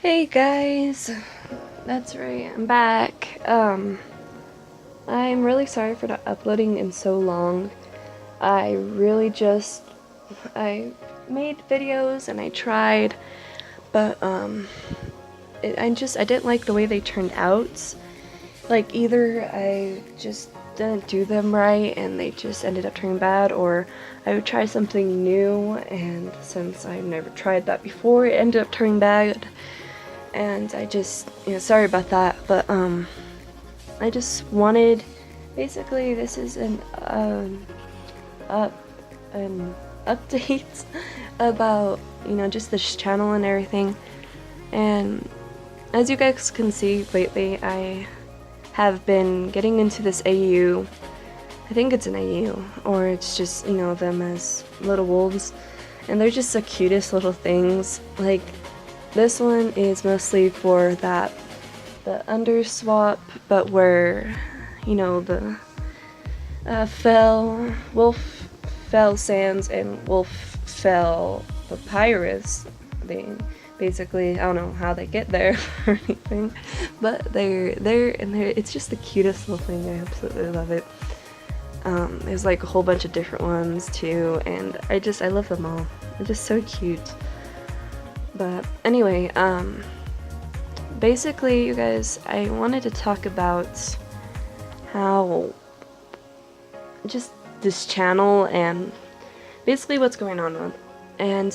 Hey guys, that's right, I'm back. I'm really sorry for not uploading in so long. I really I made videos and I tried, but I didn't like the way they turned out. Like either I just didn't do them right and they just ended up turning bad, or I would try something new and since I've never tried that before, it ended up turning bad. And sorry about that, but I just wanted, basically this is up an update about, just this channel and everything. And as you guys can see lately, I have been getting into this AU. I think it's an AU, or it's just, them as little wolves. And they're just the cutest little things. Like, this one is mostly for the underswap, but where, the wolf fell sands and wolf fell papyrus. They basically, I don't know how they get there or anything, but they're there and it's just the cutest little thing. I absolutely love it. There's like a whole bunch of different ones too, and I love them all. They're just so cute. But anyway, basically, you guys, I wanted to talk about how just this channel and basically what's going on. And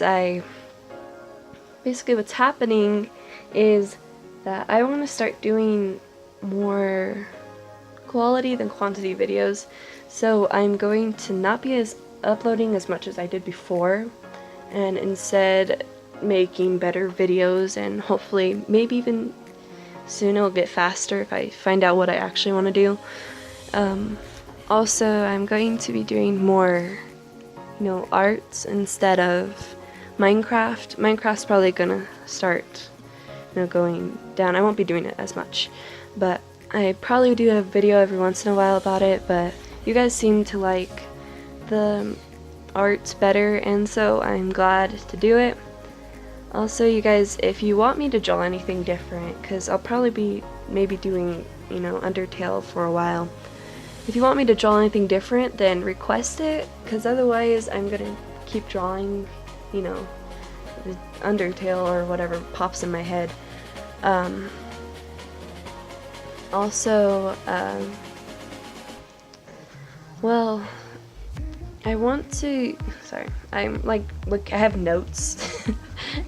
basically what's happening is that I want to start doing more quality than quantity videos. So I'm going to not be uploading as much as I did before, and instead making better videos, and hopefully maybe even soon it'll get faster if I find out what I actually want to do. Also, I'm going to be doing more, arts instead of Minecraft. Minecraft's probably gonna start, going down. I won't be doing it as much, but I probably do a video every once in a while about it, but you guys seem to like the arts better, and so I'm glad to do it. Also, you guys, if you want me to draw anything different, because I'll probably be maybe doing, Undertale for a while. If you want me to draw anything different, then request it, because otherwise I'm gonna keep drawing, the Undertale or whatever pops in my head. Also, well, I want to, sorry, I'm like, look, I have notes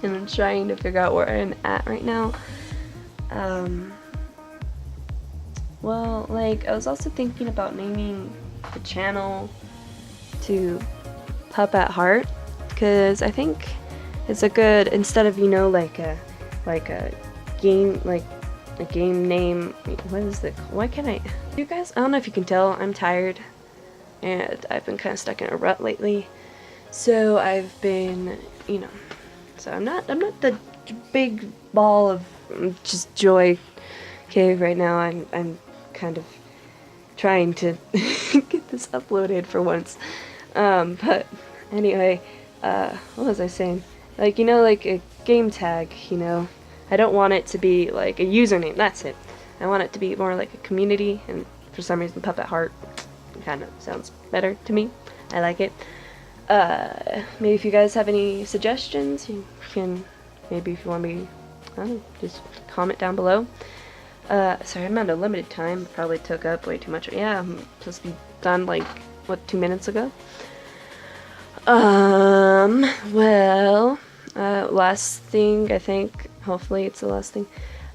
and I'm trying to figure out where I'm at right now. Well, like, I was also thinking about naming the channel to Pup at Heart, because I think it's a good, instead of, like a game, like a game name, what is it, why can't I, you guys, I don't know if you can tell, I'm tired. And I've been kind of stuck in a rut lately, so I've been, so I'm not the big ball of just joy cave right now. I'm kind of trying to get this uploaded for once. But anyway, what was I saying? Like, like a game tag, I don't want it to be like a username, that's it. I want it to be more like a community, and for some reason Pup at Heart kind of sounds better to me. I like it. Maybe if you guys have any suggestions, you can, maybe if you want me, I don't know, just comment down below. Sorry, I'm on a limited time. Probably took up way too much. Yeah, I'm supposed to be done like, what, 2 minutes ago? Well, last thing, I think, hopefully it's the last thing.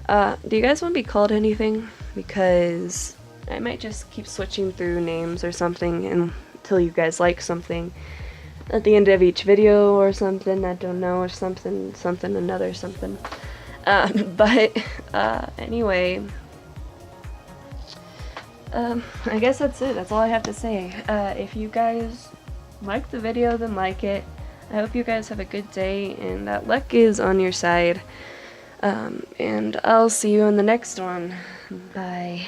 Do you guys want to be called anything? Because I might just keep switching through names or something until you guys like something at the end of each video or something, I don't know, or something, another something. But anyway, I guess that's it. That's all I have to say. If you guys like the video, then like it. I hope you guys have a good day and that luck is on your side. And I'll see you in the next one. Bye.